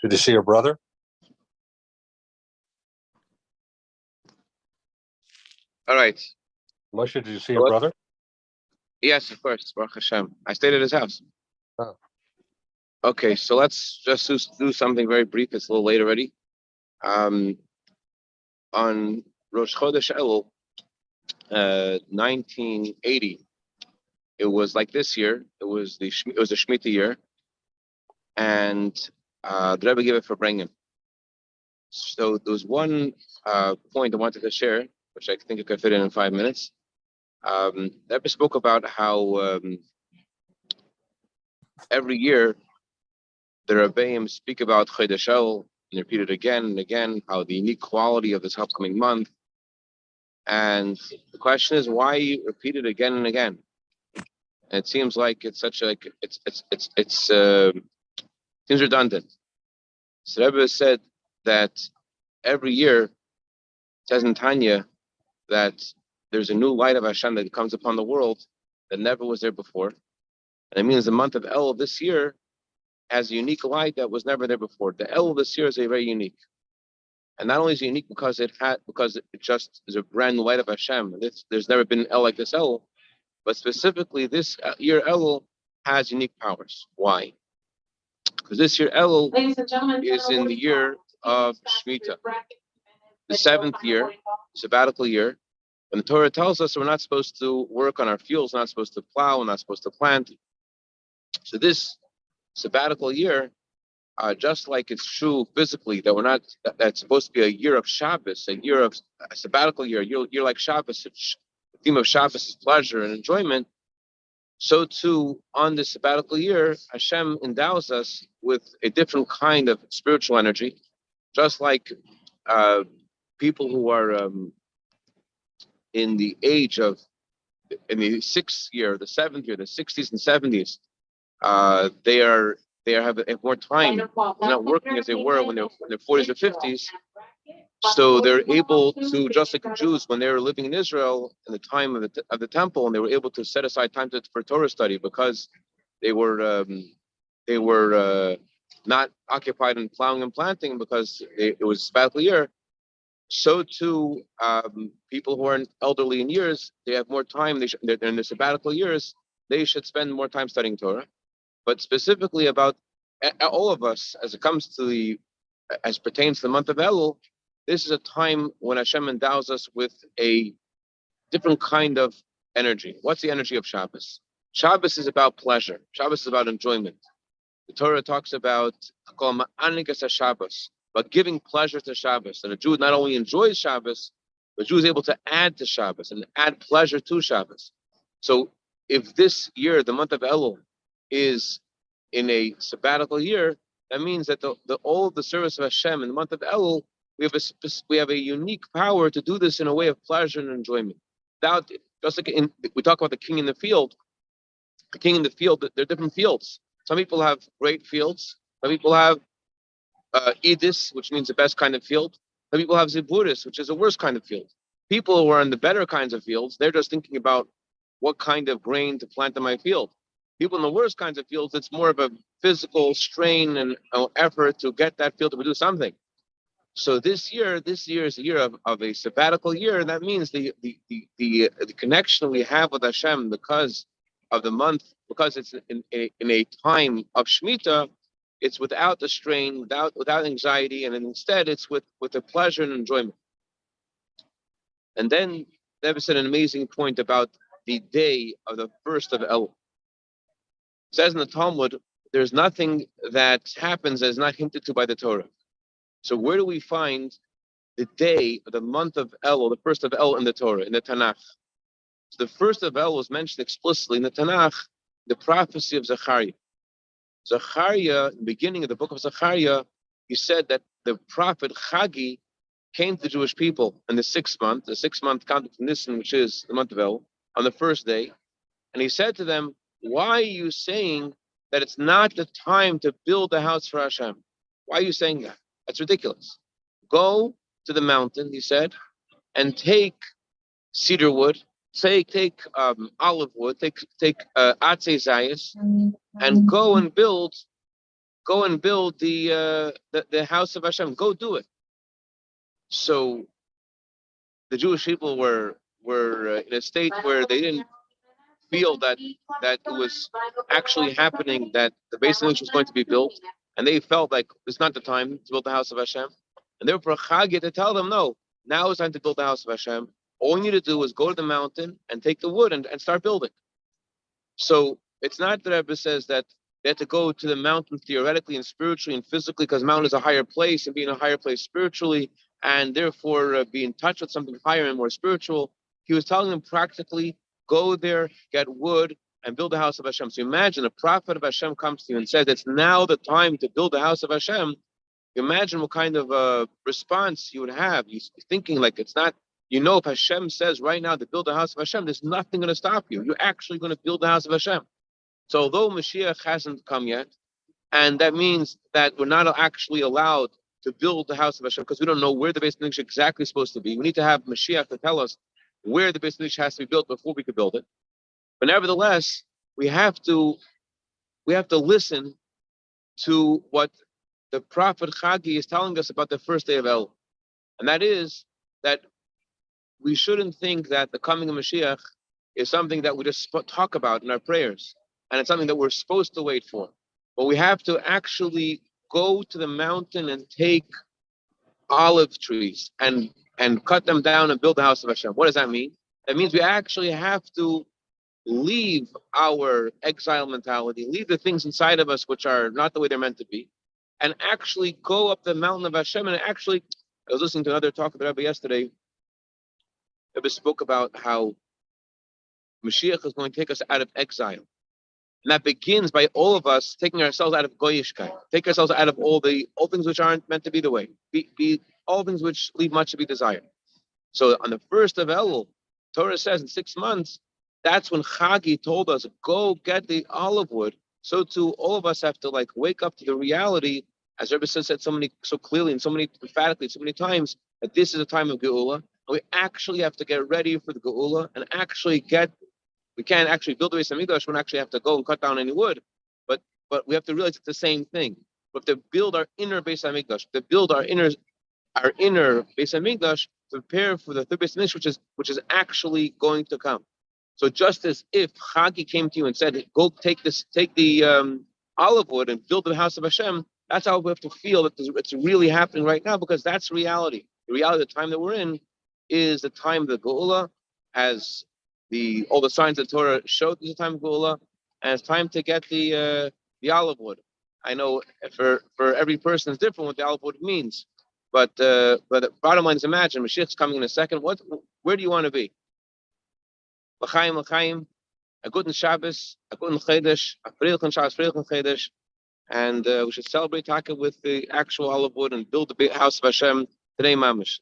Did you see your brother? All right. Moshe, did you see your brother? Yes, of course. Baruch Hashem. I stayed at his house. Oh. Okay, so let's just do something very brief. It's a little late already. On Rosh Chodesh Elul, 1980, it was like this year. It was the Shemitah year, and the Rebbe gave it for bringing. So there was one point I wanted to share, which I think I could fit in 5 minutes. The Rebbe spoke about how every year the Rebbeim speak about Chodesh Elul and repeat it again and again, how the unique quality of this upcoming month. And the question is, why repeat it again and again? And it seems like it's such a seems redundant. So Rebbe said that every year, it says in Tanya that there's a new light of Hashem that comes upon the world that never was there before. And it means the month of Elul this year has a unique light that was never there before. The Elul this year is a very unique. And not only is it unique because it just is a brand new light of Hashem. There's never been an El like this Elul, but specifically this year Elul has unique powers. Why? Because this year Elul is in the year of Shemitah, the 7th year, sabbatical year. When the Torah tells us we're not supposed to work on our fields, we're not supposed to plow, we're not supposed to plant. So this sabbatical year, just like it's true physically that that's supposed to be a year of Shabbos, a sabbatical year, you're like Shabbos. The theme of Shabbos is pleasure and enjoyment. So too, on this sabbatical year, Hashem endows us with a different kind of spiritual energy, just like people who are in the age of, in the 6th year, the 7th year, the 60s and 70s, they have more time. They're not working as they were when they're in their 40s or 50s. So they're able to, just like the Jews, when they were living in Israel in the time of the temple, and they were able to set aside time for Torah study because they were not occupied in plowing and planting because it was sabbatical year. So too, people who are elderly in years, they have more time. They're in their sabbatical years. They should spend more time studying Torah. But specifically about all of us, as pertains to the month of Elul, this is a time when Hashem endows us with a different kind of energy. What's the energy of Shabbos? Shabbos is about pleasure. Shabbos is about enjoyment. The Torah talks about Shabbos, about giving pleasure to Shabbos. And a Jew not only enjoys Shabbos, but a Jew is able to add to Shabbos and add pleasure to Shabbos. So if this year, the month of Elul, is in a sabbatical year, that means that all of the service of Hashem in the month of Elul, we have a unique power to do this in a way of pleasure and enjoyment. Just like we talk about the king in the field. The king in the field, there are different fields. Some people have great fields. Some people have Edis, which means the best kind of field. Some people have Ziburis, which is the worst kind of field. People who are in the better kinds of fields, they're just thinking about what kind of grain to plant in my field. People in the worst kinds of fields, it's more of a physical strain and effort to get that field to produce something. So this year is a year of a sabbatical year. That means the connection we have with Hashem because of the month, because it's in a time of Shemitah, it's without the strain, without anxiety, and instead it's with the pleasure and enjoyment. And then Rebbe said an amazing point about the day of the first of Elul. It says in the Talmud, there's nothing that happens that is not hinted to by the Torah. So where do we find the day of the month of Elul, the first of Elul in the Torah, in the Tanakh? So the first of Elul was mentioned explicitly in the Tanakh, the prophecy of Zechariah. Zechariah, in the beginning of the book of Zechariah, he said that the prophet Chagi came to the Jewish people in the 6th month counted from Nisan, which is the month of Elul, on the first day. And he said to them, why are you saying that it's not the time to build a house for Hashem? Why are you saying that? That's ridiculous. Go to the mountain, he said, and take cedar wood, take olive wood, take atzei zayis, and go and build go and build the house of Hashem. Go do it. So the Jewish people were in a state where they didn't feel that it was actually happening, that the Bais Bezalel was going to be built, and they felt like it's not the time to build the house of Hashem. And therefore, Chag had to tell them, no, now is time to build the house of Hashem. All you need to do is go to the mountain and take the wood and start building. So it's not that Rebbe says that they have to go to the mountain theoretically and spiritually and physically, because mountain is a higher place, and be in a higher place spiritually, and therefore be in touch with something higher and more spiritual. He was telling them practically, go there, get wood, and build the house of Hashem. So imagine a prophet of Hashem comes to you and says, it's now the time to build the house of Hashem. Imagine what kind of response you would have. You're thinking like it's not, if Hashem says right now to build the house of Hashem, there's nothing going to stop you. You're actually going to build the house of Hashem. So although Mashiach hasn't come yet, and that means that we're not actually allowed to build the house of Hashem because we don't know where the Bais Bezalel is exactly supposed to be. We need to have Mashiach to tell us where the Bais Bezalel has to be built before we could build it. But nevertheless, we have to listen to what the prophet Chagi is telling us about the first day of Elul, and that is that we shouldn't think that the coming of Mashiach is something that we just talk about in our prayers, and it's something that we're supposed to wait for. But we have to actually go to the mountain and take olive trees and cut them down and build the house of Hashem. What does that mean? That means we actually have to leave our exile mentality, leave the things inside of us which are not the way they're meant to be, and actually go up the mountain of Hashem. And actually, I was listening to another talk of the Rebbe yesterday. Rebbe spoke about how Mashiach is going to take us out of exile. And that begins by all of us taking ourselves out of goyishkeit, take ourselves out of all things which aren't meant to be the way, be all things which leave much to be desired. So on the first of Elul, Torah says in 6 months, that's when Chagi told us, go get the olive wood. So too, all of us have to wake up to the reality, as Rebbe said so clearly and so many emphatically, so many times, that this is a time of Geula. And we actually have to get ready for the Geula and actually we can't actually build the Bais Hamikdash. We don't actually have to go and cut down any wood, but we have to realize it's the same thing. We have to build our inner Bais Hamikdash, to build our inner Bais Hamikdash, to prepare for the third Bais Hamikdash, which is actually going to come. So just as if Chagi came to you and said, go take the olive wood and build the house of Hashem, that's how we have to feel that it's really happening right now, because that's reality. The reality of the time that we're in is the time of the Geula, as all the signs of Torah showed there's a time of Geula, and it's time to get the olive wood. I know for every person it's different what the olive wood means, but the bottom line is, imagine Mashiach's coming in a second. Where do you want to be? L'chaim, a good Shabbos, a good Chodesh, a freilichen Shabbos, freilichen Chodesh, and we should celebrate Taka with the actual olive wood and build the house of Hashem today, mamish.